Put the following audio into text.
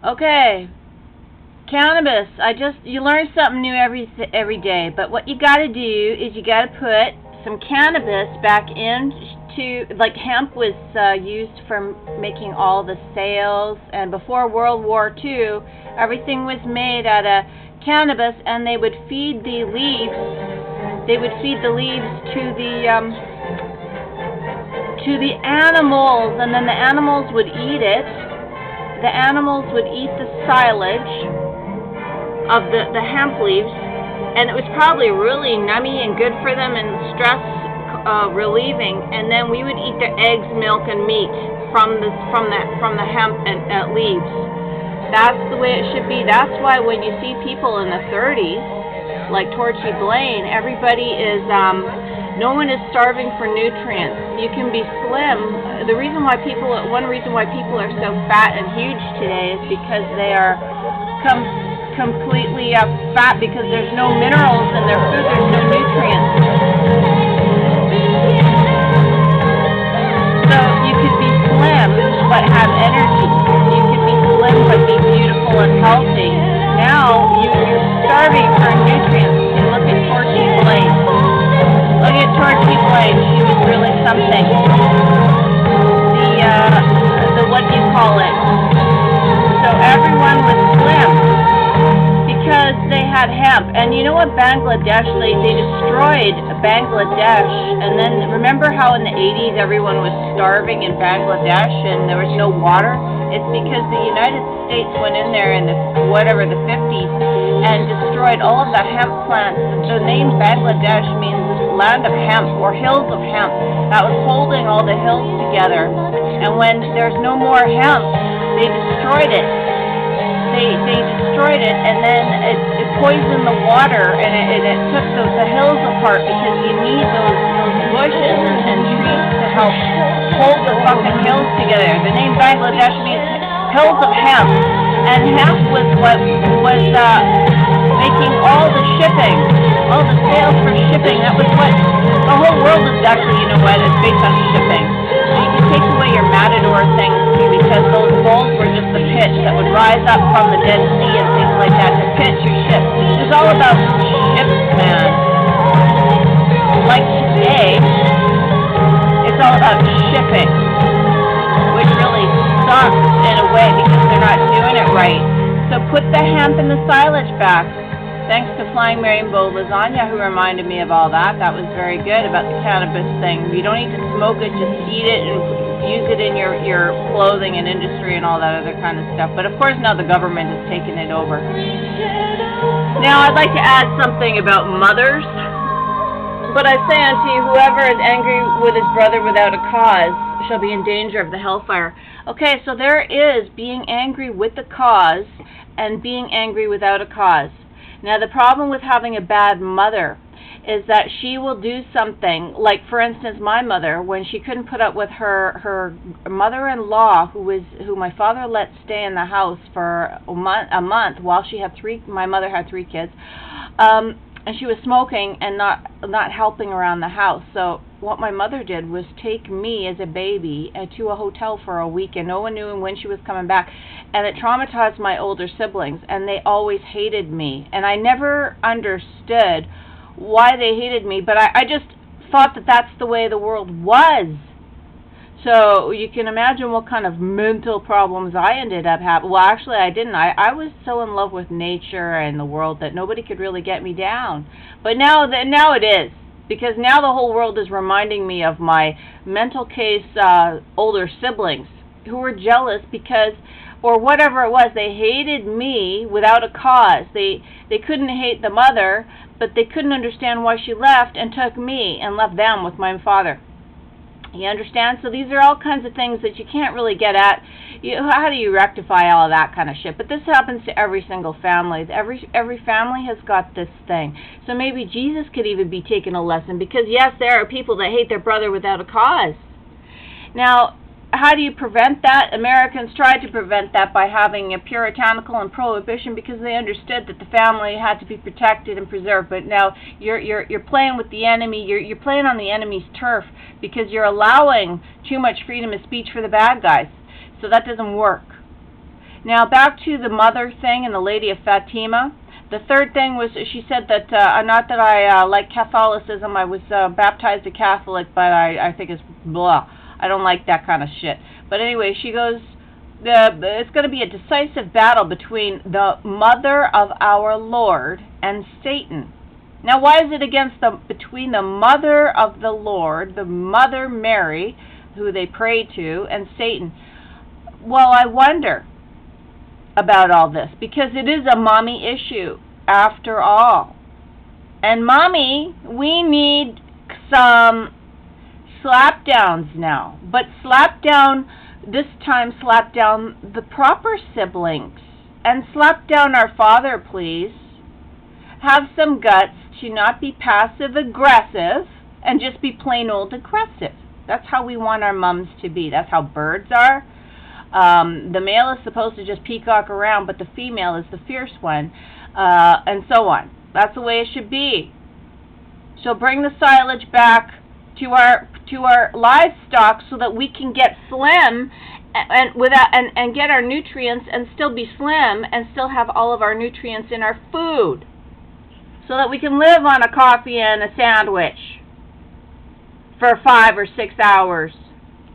Okay, cannabis. You learn something new every day. But what you got to do is you got to put some cannabis back into, like hemp was used for making all the sails, and before World War II, everything was made out of cannabis, and they would feed the leaves. They would feed the leaves to the animals, and then the animals would eat it. The animals would eat the silage of the hemp leaves, and it was probably really nummy and good for them and stress relieving. And then we would eat the eggs, milk, and meat from the hemp and leaves. That's the way it should be. That's why when you see people in the 30s, like Torchy Blaine, everybody is, no one is starving for nutrients. You can be slim. One reason why people are so fat and huge today is because they are completely fat, because there's no minerals in their food, there's no nutrients. So you could be slim but have energy. You could be slim but be beautiful and healthy. Now you're starving for nutrients. You look at Torchy Blaine. Look at Torchy Blaine. She was really something. The what do you call it? So everyone was slim because they had hemp. And you know what, Bangladesh, they destroyed Bangladesh. And then remember how in the 80s everyone was starving in Bangladesh and there was no water? It's because the United States went in there in the 50s and destroyed all of the hemp plants. The name Bangladesh means land of hemp or hills of hemp. That was holding all the hills together. And when there's no more hemp, they destroyed it. They destroyed it, and then it poisoned the water, and it took the hills apart, because you need those bushes and trees to help hold the fucking hills together. The name Bangladesh means hills of hemp, and hemp was what was making all the shipping, all the sales for shipping. That was what the whole world is actually, it's based on shipping. So you can take away your matador things, because those bulls were just the pitch that would rise up from the Dead Sea and things like that to pitch your ship. It's all about ships, man. Like today, it's all about shipping, which really sucks in a way because they're not doing it right. So put the hemp and the silage back. Thanks to Flying Rainbow Lasagna, who reminded me of all that. That was very good about the cannabis thing. You don't need to smoke it, just eat it and use it in your clothing and industry and all that other kind of stuff. But of course now the government has taken it over. Now I'd like to add something about mothers. But I say unto you, whoever is angry with his brother without a cause shall be in danger of the hellfire. Okay, so there is being angry with the cause and being angry without a cause. Now the problem with having a bad mother is that she will do something, like for instance my mother, when she couldn't put up with her mother-in-law, who my father let stay in the house for a month while my mother had 3 kids, and she was smoking and not helping around the house. So what my mother did was take me as a baby to a hotel for a week, and no one knew when she was coming back. And it traumatized my older siblings, and they always hated me. And I never understood why they hated me, but I just thought that that's the way the world was. So you can imagine what kind of mental problems I ended up having. Well, actually, I didn't. I was so in love with nature and the world that nobody could really get me down. But now it is, because now the whole world is reminding me of my mental case older siblings who were jealous because, or whatever it was, they hated me without a cause. They couldn't hate the mother, but they couldn't understand why she left and took me and left them with my father. You understand? So these are all kinds of things that you can't really get at. How do you rectify all of that kind of shit? But this happens to every single family. Every family has got this thing. So maybe Jesus could even be taking a lesson, because yes, there are people that hate their brother without a cause. Now, how do you prevent that? Americans tried to prevent that by having a puritanical and prohibition, because they understood that the family had to be protected and preserved. But now you're playing with the enemy. You're playing on the enemy's turf, because you're allowing too much freedom of speech for the bad guys. So that doesn't work. Now back to the mother thing and the Lady of Fatima. The third thing was, she said that, not that I like Catholicism, I was baptized a Catholic, but I think it's blah. I don't like that kind of shit. But anyway, she goes, it's going to be a decisive battle between the mother of our Lord and Satan. Now, why is it between the mother of the Lord, the Mother Mary, who they pray to, and Satan? Well, I wonder about all this, because it is a mommy issue after all. And mommy, we need some slapdowns now, but this time slap down the proper siblings, and slap down our father, please. Have some guts to not be passive aggressive and just be plain old aggressive. That's how we want our mums to be. That's how birds are. The male is supposed to just peacock around, but the female is the fierce one, and so on. That's the way it should be. So bring the silage back to our livestock so that we can get slim and get our nutrients and still be slim and still have all of our nutrients in our food, so that we can live on a coffee and a sandwich for 5 or 6 hours.